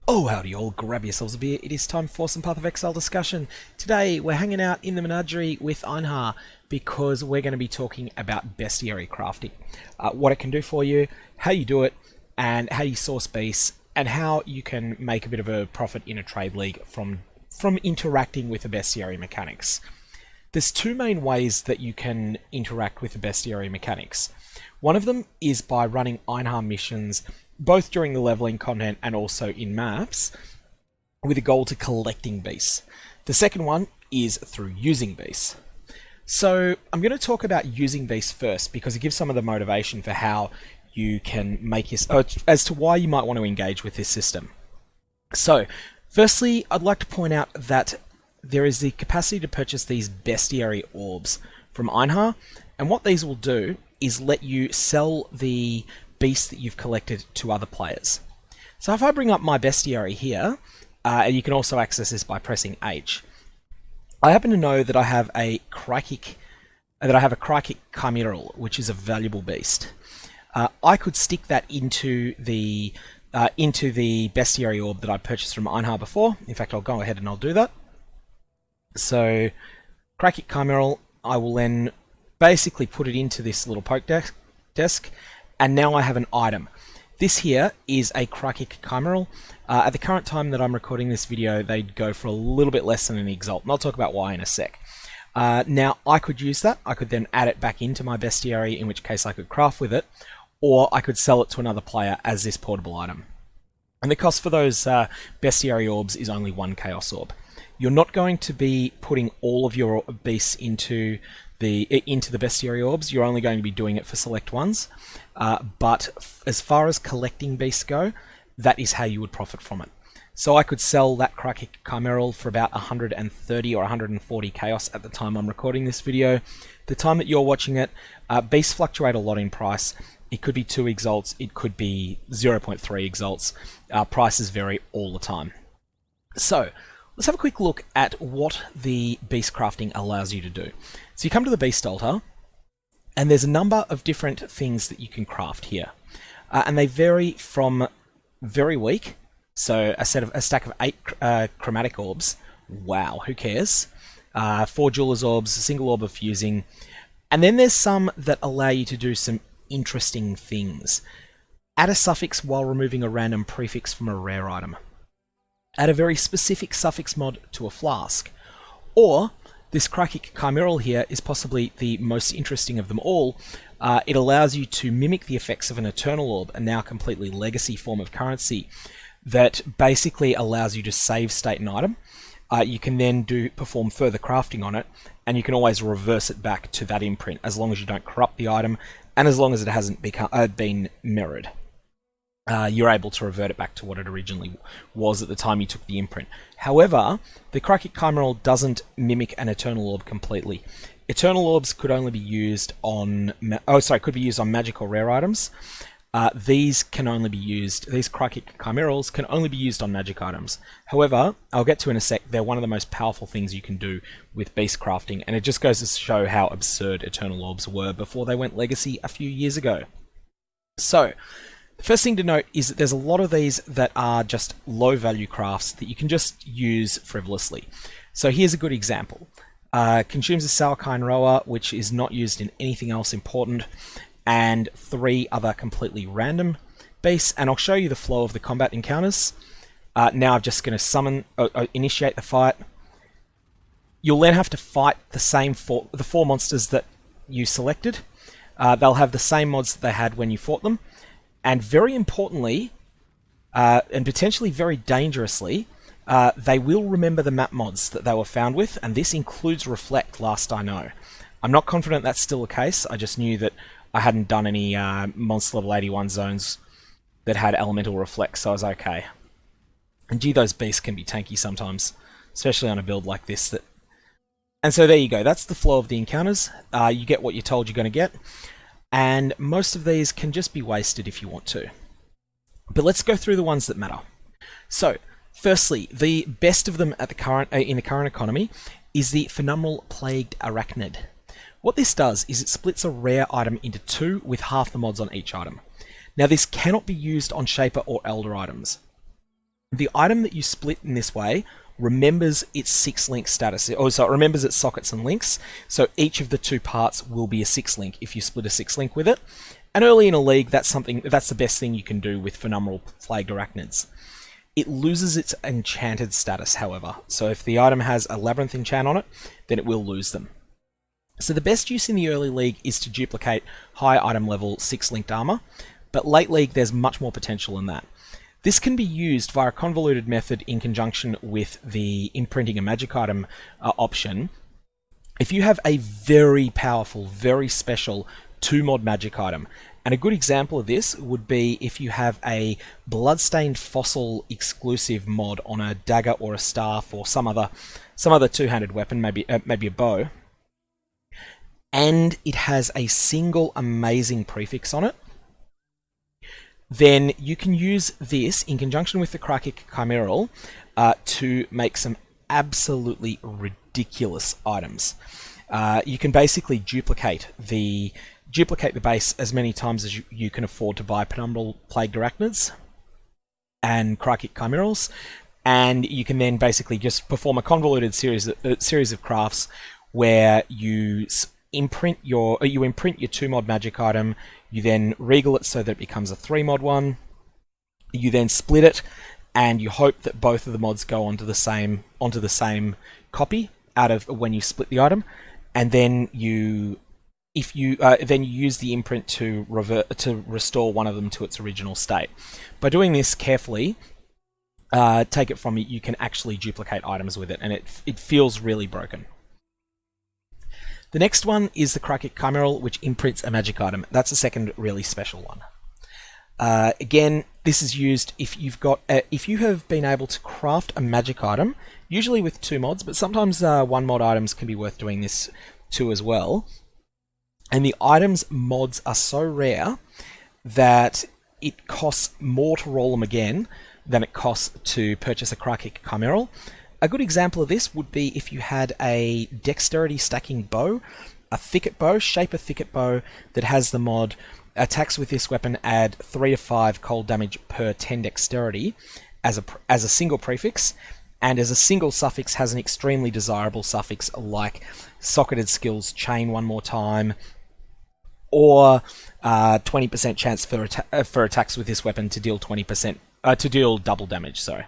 Oh, howdy all, grab yourselves a beer. It is time for some Path of Exile discussion. Today, we're hanging out in the menagerie with Einhar because we're going to be talking about bestiary crafting. What it can do for you, how you do it, and how you source beasts, and how you can make a bit of a profit in a trade league from interacting with the bestiary mechanics. There's two main ways that you can interact with the bestiary mechanics. One of them is by running Einhar missions both during the leveling content and also in maps, with a goal to collecting beasts. The second one is through using beasts. So I'm going to talk about using beasts first because it gives some of the motivation for how you can make as to why you might want to engage with this system. So, firstly, I'd like to point out that there is the capacity to purchase these bestiary orbs from Einhar, and what these will do is let you sell the beasts that you've collected to other players. So if I bring up my bestiary here, and you can also access this by pressing H, I happen to know that I have a Krykic chimeral, which is a valuable beast. I could stick that into the bestiary orb that I purchased from Einhar before. In fact, I'll go ahead and I'll do that. So, Krykic chimeral, I will then basically put it into this little poke desk, and now I have an item. This here is a Krykic chimeral. At the current time that I'm recording this video, they'd go for a little bit less than an Exalt, and I'll talk about why in a sec. Now, I could use that. I could then add it back into my bestiary, in which case I could craft with it, or I could sell it to another player as this portable item. And the cost for those bestiary orbs is only 1 Chaos Orb. You're not going to be putting all of your beasts into the bestiary orbs. You're only going to be doing it for select ones. But as far as collecting beasts go, that is how you would profit from it. So I could sell that Krykic chimeral for about 130 or 140 Chaos at the time I'm recording this video. The time that you're watching it, beasts fluctuate a lot in price. It could be 2 Exalts, it could be 0.3 Exalts. Prices vary all the time. So, let's have a quick look at what the beast crafting allows you to do. So you come to the beast altar, and there's a number of different things that you can craft here. And they vary from very weak, so a stack of 8 chromatic orbs. Wow, who cares? 4 jeweler's orbs, a single orb of fusing. And then there's some that allow you to do some interesting things. Add a suffix while removing a random prefix from a rare item. Add a very specific suffix mod to a flask. Or, this Krykic chimeral here is possibly the most interesting of them all. It allows you to mimic the effects of an Eternal Orb, a now completely legacy form of currency, that basically allows you to save state an item. You can then perform further crafting on it, and you can always reverse it back to that imprint, as long as you don't corrupt the item, and as long as it hasn't been mirrored. You're able to revert it back to what it originally was at the time you took the imprint. However, the Krykic chimeral doesn't mimic an Eternal Orb completely. Eternal Orbs could only be used on magic or rare items. These Krykic chimerals can only be used on magic items. However, I'll get to in a sec, they're one of the most powerful things you can do with beast crafting, and it just goes to show how absurd Eternal Orbs were before they went legacy a few years ago. So, the first thing to note is that there's a lot of these that are just low value crafts that you can just use frivolously. So here's a good example. Consumes a Salkine Roa, which is not used in anything else important, and 3 other completely random beasts, and I'll show you the flow of the combat encounters. Now I'm just going to initiate the fight. You'll then have to fight the 4 monsters that you selected. They'll have the same mods that they had when you fought them. And very importantly, and potentially very dangerously, they will remember the map mods that they were found with, and this includes Reflect, last I know. I'm not confident that's still the case, I just knew that I hadn't done any Monster Level 81 zones that had Elemental Reflect, so I was okay. And gee, those beasts can be tanky sometimes, especially on a build like this. And so there you go, that's the flow of the encounters. You get what you're told you're going to get. And most of these can just be wasted if you want to. But let's go through the ones that matter. So, firstly, the best of them in the current economy is the Phenomenal Plagued Arachnid. What this does is it splits a rare item into 2 with half the mods on each item. Now this cannot be used on Shaper or Elder items. The item that you split in this way remembers its 6-link status. Oh, so it remembers its sockets and links. So each of the two parts will be a 6-link if you split a 6-link with it. And early in a league, that's the best thing you can do with phenomenal plagued arachnids. It loses its enchanted status, however. So if the item has a labyrinth enchant on it, then it will lose them. So the best use in the early league is to duplicate high item level 6-linked armor, but late league there's much more potential in that. This can be used via a convoluted method in conjunction with the imprinting a magic item option. If you have a very powerful, very special 2-mod magic item, and a good example of this would be if you have a bloodstained fossil exclusive mod on a dagger or a staff or some other two-handed weapon, maybe a bow, and it has a single amazing prefix on it, then you can use this in conjunction with the Krakic Chimeral to make some absolutely ridiculous items. You can basically duplicate the base as many times as you can afford to buy penumbral plagued arachnids and Krakic Chimerals, and you can then basically just perform a convoluted series of crafts where you imprint your 2-mod magic item. You then regal it so that it becomes a 3-mod one. You then split it, and you hope that both of the mods go onto the same copy out of when you split the item, and then you use the imprint to restore one of them to its original state. By doing this carefully, take it from me, you can actually duplicate items with it, and it feels really broken. The next one is the Krakic Chimeral, which imprints a magic item. That's the second really special one. Again, this is used if you have been able to craft a magic item, usually with 2 mods, but sometimes 1-mod items can be worth doing this too as well. And the item's mods are so rare that it costs more to roll them again than it costs to purchase a Krakic Chimeral. A good example of this would be if you had a dexterity stacking bow, a thicket bow, shape a thicket bow that has the mod attacks with this weapon add 3 to 5 cold damage per 10 dexterity as a single prefix, and as a single suffix has an extremely desirable suffix like socketed skills chain one more time, or 20% chance for attacks with this weapon to deal 20% to deal double damage. Sorry.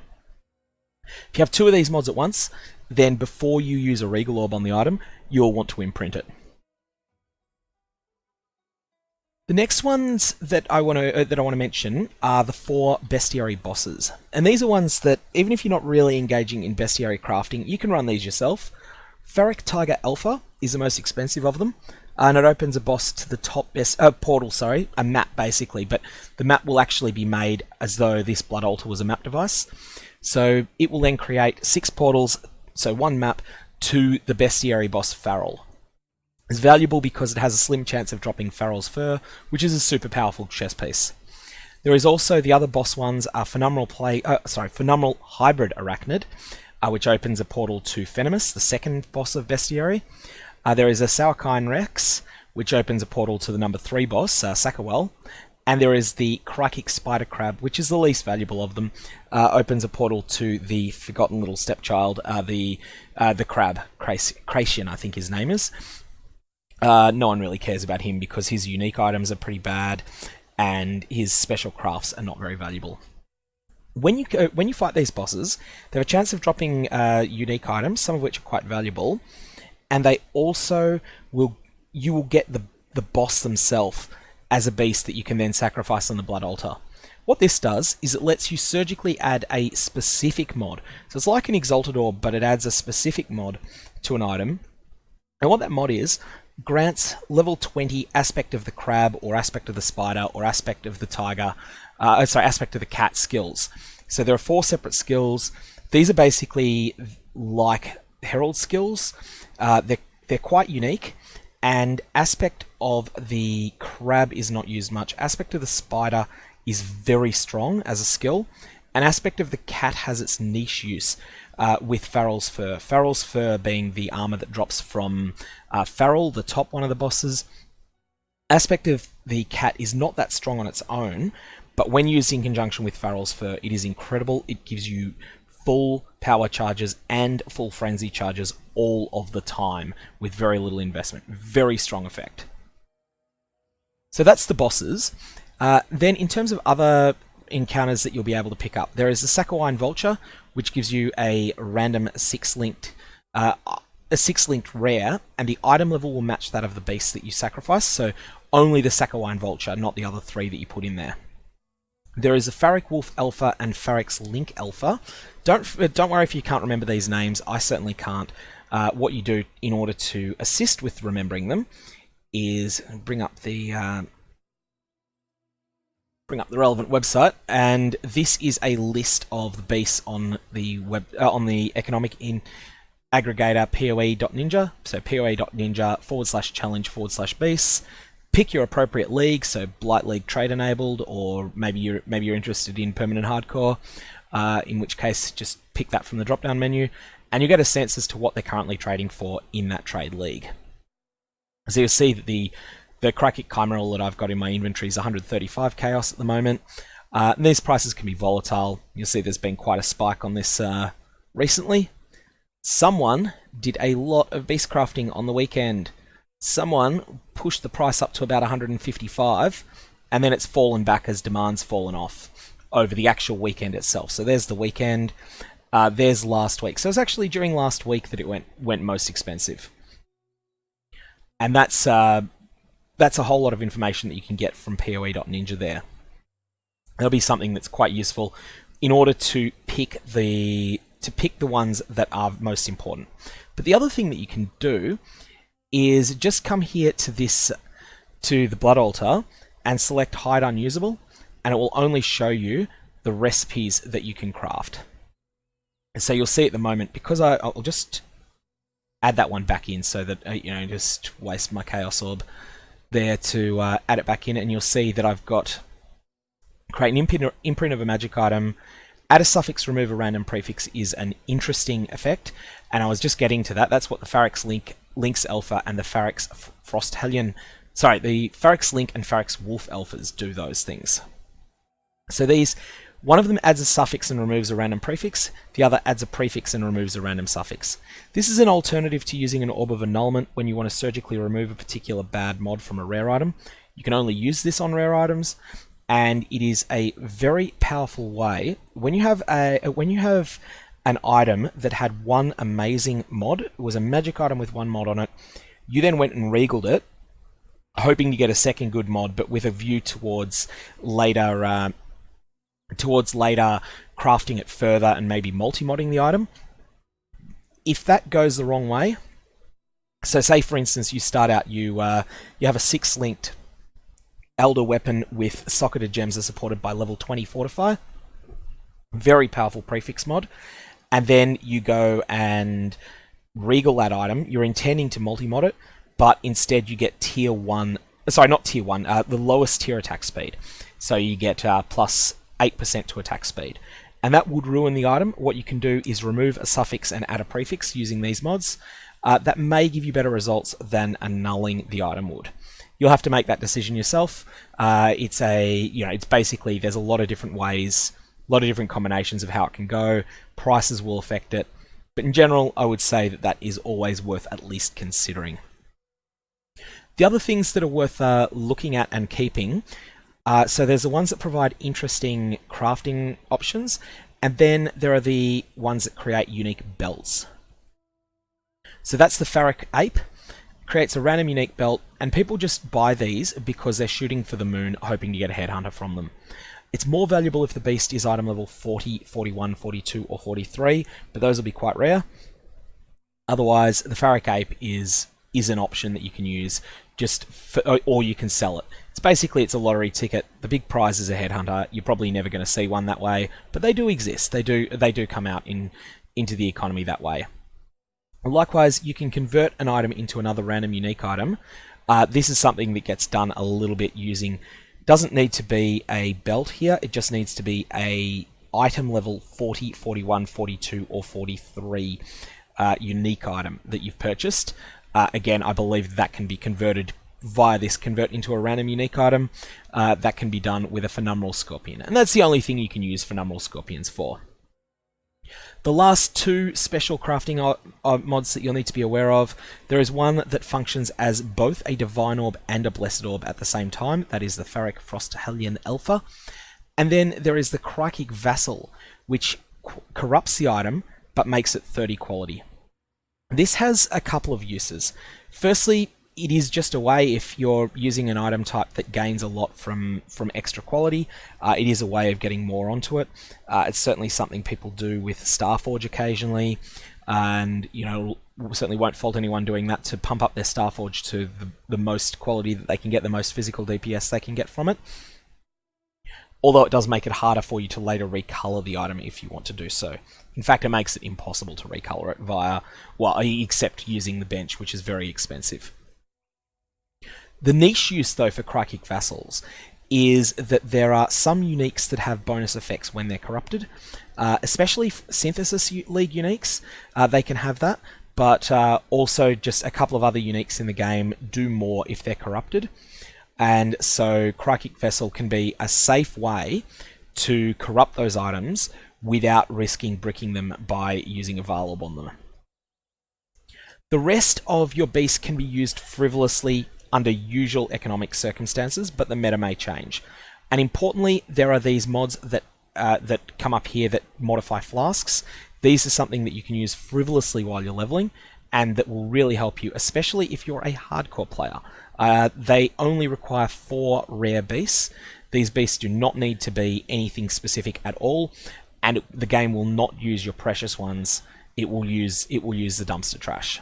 If you have 2 of these mods at once, then before you use a Regal Orb on the item, you'll want to imprint it. The next ones that I want to mention are the 4 bestiary bosses, and these are ones that even if you're not really engaging in bestiary crafting, you can run these yourself. Ferric Tiger Alpha is the most expensive of them, and it opens a boss to the top portal. Sorry, a map basically, but the map will actually be made as though this Blood Altar was a map device. So it will then create 6 portals, so 1 map, to the bestiary boss Farrell. It's valuable because it has a slim chance of dropping Farrell's Fur, which is a super powerful chess piece. There is also the other boss ones are Phenomenal Hybrid Arachnid, which opens a portal to Venomous, the second boss of Bestiary. There is a Sauerkine Rex, which opens a portal to the number 3 boss, Sakawel. And there is the Krakic Spider Crab, which is the least valuable of them, opens a portal to the forgotten little stepchild, the crab, Kracian, I think his name is. No one really cares about him because his unique items are pretty bad, and his special crafts are not very valuable. When you fight these bosses, they have a chance of dropping unique items, some of which are quite valuable, and they also you will get the boss themselves as a beast that you can then sacrifice on the Blood Altar. What this does is it lets you surgically add a specific mod. So it's like an Exalted Orb, but it adds a specific mod to an item. And what that mod is, grants level 20 aspect of the crab, or aspect of the spider, or aspect of the tiger, aspect of the cat skills. So there are 4 separate skills. These are basically like Herald skills. They're quite unique. And aspect of the crab is not used much. Aspect of the spider is very strong as a skill. And aspect of the cat has its niche use with Farrell's Fur. Farrell's Fur being the armor that drops from Farrell, the top one of the bosses. Aspect of the cat is not that strong on its own, but when used in conjunction with Farrell's Fur, it is incredible. It gives you full power charges and full frenzy charges all of the time with very little investment. Very strong effect. So that's the bosses. Then in terms of other encounters that you'll be able to pick up, there is the Sakowine Vulture, which gives you a random 6-linked rare, and the item level will match that of the beast that you sacrifice, so only the Sakowine Vulture, not the other 3 that you put in there. There is a Pharric Wolf Alpha and Pharric's Link Alpha. Don't worry if you can't remember these names, I certainly can't. What you do in order to assist with remembering them is bring up the relevant website, and this is a list of the beasts on the economic aggregator poe.ninja. So poe.ninja/challenge/beasts. Pick your appropriate league, so Blight League trade enabled, or maybe you're interested in permanent hardcore, in which case just pick that from the drop down menu, and you get a sense as to what they're currently trading for in that trade league. So you'll see that the Krakic Chimeral that I've got in my inventory is 135 Chaos at the moment. These prices can be volatile. You'll see there's been quite a spike on this recently. Someone did a lot of beast crafting on the weekend. Someone pushed the price up to about 155, and then it's fallen back as demand's fallen off over the actual weekend itself. So there's the weekend. There's last week. So it's actually during last week that it went most expensive. And that's a whole lot of information that you can get from poe.ninja there. There'll be something that's quite useful in order to pick the ones that are most important. But the other thing that you can do is just come here to the blood altar and select hide unusable, and it will only show you the recipes that you can craft. And so you'll see at the moment, because I'll just add that one back in so that just waste my chaos orb there to add it back in, and you'll see that I've got create an imprint of a magic item, add a suffix, remove a random prefix is an interesting effect, and I was just getting to that. That's what the Pharric's Link's Alpha and the Pharric's Frost Hellion, the Pharric's Link and Pharric's Wolf Alphas do those things. So one of them adds a suffix and removes a random prefix, the other adds a prefix and removes a random suffix. This is an alternative to using an Orb of Annulment when you want to surgically remove a particular bad mod from a rare item. You can only use this on rare items, and it is a very powerful way. When you have an item that had one amazing mod, it was a magic item with one mod on it, you then went and regaled it, hoping to get a second good mod, but with a view towards later crafting it further and maybe multi-modding the item. If that goes the wrong way, so say for instance you start out, you have a 6-linked Elder weapon with socketed gems are supported by level 20 Fortify, very powerful prefix mod, and then you go and regal that item. You're intending to multi-mod it, but instead you get the lowest tier attack speed. So you get plus 8% to attack speed. And that would ruin the item. What you can do is remove a suffix and add a prefix using these mods. That may give you better results than annulling the item would. You'll have to make that decision yourself. It's basically, there's a lot of different ways, a lot of different combinations of how it can go. Prices will affect it. But in general, I would say that is always worth at least considering. The other things that are worth looking at and keeping, so there's the ones that provide interesting crafting options, and then there are the ones that create unique belts. So that's the Pharric Ape. Creates a random unique belt, and people just buy these because they're shooting for the moon, hoping to get a headhunter from them. It's more valuable if the beast is item level 40, 41, 42, or 43, but those will be quite rare. Otherwise, the Pharric Ape is an option that you can use, or you can sell it. It's a lottery ticket. The big prize is a headhunter. You're probably never going to see one that way, but they do exist. They do come out into the economy that way. Likewise, you can convert an item into another random unique item. This is something that gets done a little bit using... Doesn't need to be a belt here. It just needs to be a item level 40, 41, 42, or 43 unique item that you've purchased. Again, I believe that can be converted via this convert into a random unique item, that can be done with a phenomenal scorpion. And that's the only thing you can use phenomenal scorpions for. The last two special crafting mods that you'll need to be aware of, there is one that functions as both a Divine Orb and a Blessed Orb at the same time. That is the Pharaoh Frost Hellion Alpha. And then there is the Crikey Vassal, which corrupts the item, but makes it 30 quality. This has a couple of uses. Firstly, it is just a way, if you're using an item type that gains a lot from extra quality, it is a way of getting more onto it. It's certainly something people do with Starforge occasionally, and certainly won't fault anyone doing that to pump up their Starforge to the most quality that they can get, the most physical DPS they can get from it. Although it does make it harder for you to later recolor the item if you want to do so. In fact, it makes it impossible to recolor it via, well, except using the bench, which is very expensive. The niche use, though, for Crikey Vassals is that there are some uniques that have bonus effects when they're corrupted, especially Synthesis League uniques. They can have that, but also just a couple of other uniques in the game do more if they're corrupted. And so Crikey Vessel can be a safe way to corrupt those items without risking bricking them by using a Val Orb on them. The rest of your beast can be used frivolously under usual economic circumstances, but the meta may change. And importantly, there are these mods that come up here that modify flasks. These are something that you can use frivolously while you're leveling, and that will really help you, especially if you're a hardcore player. They only require 4 rare beasts. These beasts do not need to be anything specific at all, and the game will not use your precious ones. It will use the dumpster trash.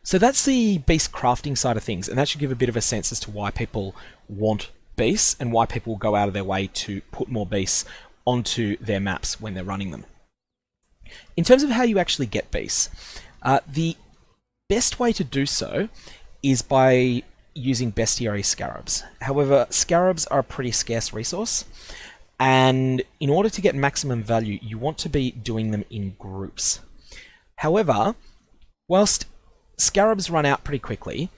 So that's the beast crafting side of things, and that should give a bit of a sense as to why people want beasts and why people will go out of their way to put more beasts onto their maps when they're running them. In terms of how you actually get beasts, the best way to do so is by using bestiary scarabs. However, scarabs are a pretty scarce resource, and in order to get maximum value, you want to be doing them in groups. However, whilst scarabs run out pretty quickly,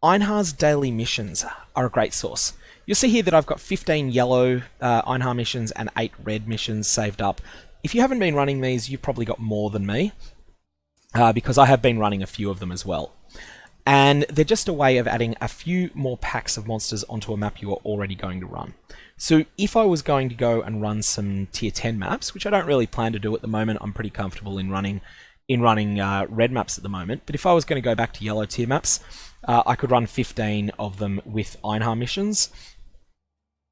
Einhar's daily missions are a great source. You'll see here that I've got 15 yellow Einhar missions and 8 red missions saved up. If you haven't been running these, you've probably got more than me, because I have been running a few of them as well. And they're just a way of adding a few more packs of monsters onto a map you are already going to run. So if I was going to go and run some tier 10 maps, which I don't really plan to do at the moment, I'm pretty comfortable in running red maps at the moment, but if I was going to go back to yellow tier maps, I could run 15 of them with Einhar missions,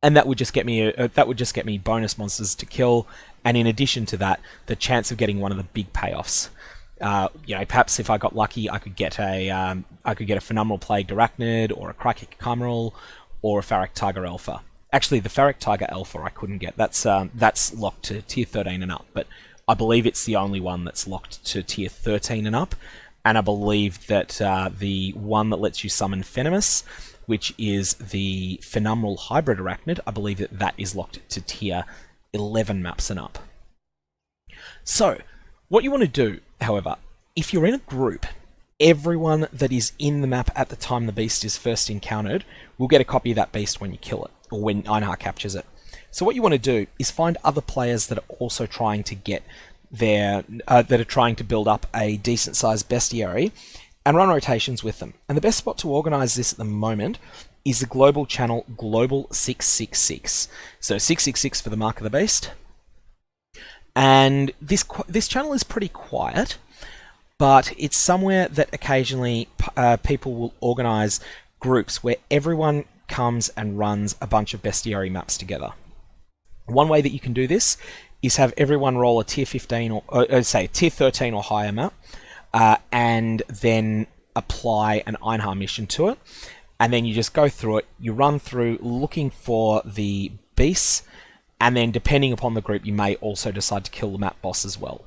and that would just get me bonus monsters to kill, and in addition to that, the chance of getting one of the big payoffs. Perhaps if I got lucky, I could get a phenomenal plagued arachnid, or a Crikey Chimeral, or a Pharaoh Tiger Alpha. Actually, the Pharaoh Tiger Alpha I couldn't get. That's locked to tier 13 and up, but I believe it's the only one that's locked to tier 13 and up, and I believe that the one that lets you summon Venomous, which is the phenomenal hybrid arachnid, I believe that is locked to tier 11 maps and up. So, what you want to do, however, if you're in a group, everyone that is in the map at the time the beast is first encountered will get a copy of that beast when you kill it, or when Einhar captures it. So what you want to do is find other players that are also trying to get that are trying to build up a decent sized bestiary, and run rotations with them. And the best spot to organize this at the moment is the global channel Global 666. So 666 for the mark of the beast. And this channel is pretty quiet, but it's somewhere that occasionally people will organize groups where everyone comes and runs a bunch of bestiary maps together. One way that you can do this is have everyone roll a tier 15 or say tier 13 or higher map, and then apply an Einhar mission to it, and then you just go through it. You run through looking for the beasts, and then depending upon the group, you may also decide to kill the map boss as well.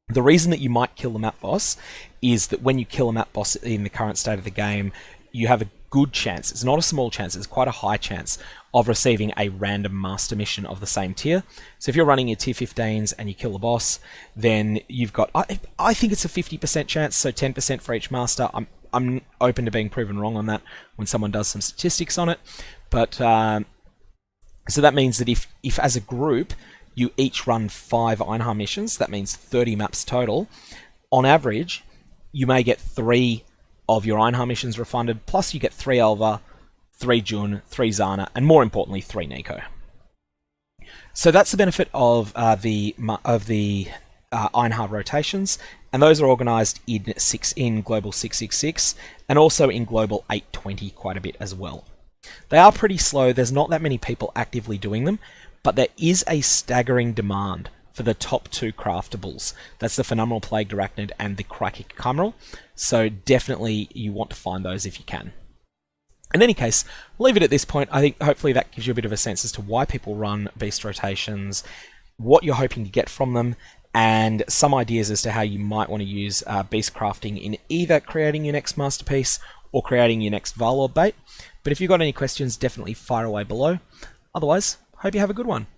The reason that you might kill the map boss is that when you kill a map boss in the current state of the game, you have a good chance, it's not a small chance, it's quite a high chance of receiving a random master mission of the same tier. So if you're running your tier 15s and you kill the boss, then you've got, I think it's a 50% chance, so 10% for each master. I'm open to being proven wrong on that when someone does some statistics on it. But so that means that if as a group you each run 5 Einhar missions, that means 30 maps total. On average, you may get 3 of your Einhar missions refunded, plus you get 3 Elva, 3 Jun, 3 Zana, and more importantly, 3 Nico. So that's the benefit of the Einhar rotations, and those are organised in Global 666 and also in Global 820 quite a bit as well. They are pretty slow. There's not that many people actively doing them, but there is a staggering demand for the top 2 craftables. That's the Phenomenal Plagued Arachnid and the Crykic Chimeral. So definitely you want to find those if you can. In any case, I'll leave it at this point. I think hopefully that gives you a bit of a sense as to why people run beast rotations, what you're hoping to get from them, and some ideas as to how you might want to use beast crafting in either creating your next masterpiece or creating your next Varlord bait. But if you've got any questions, definitely fire away below. Otherwise, hope you have a good one.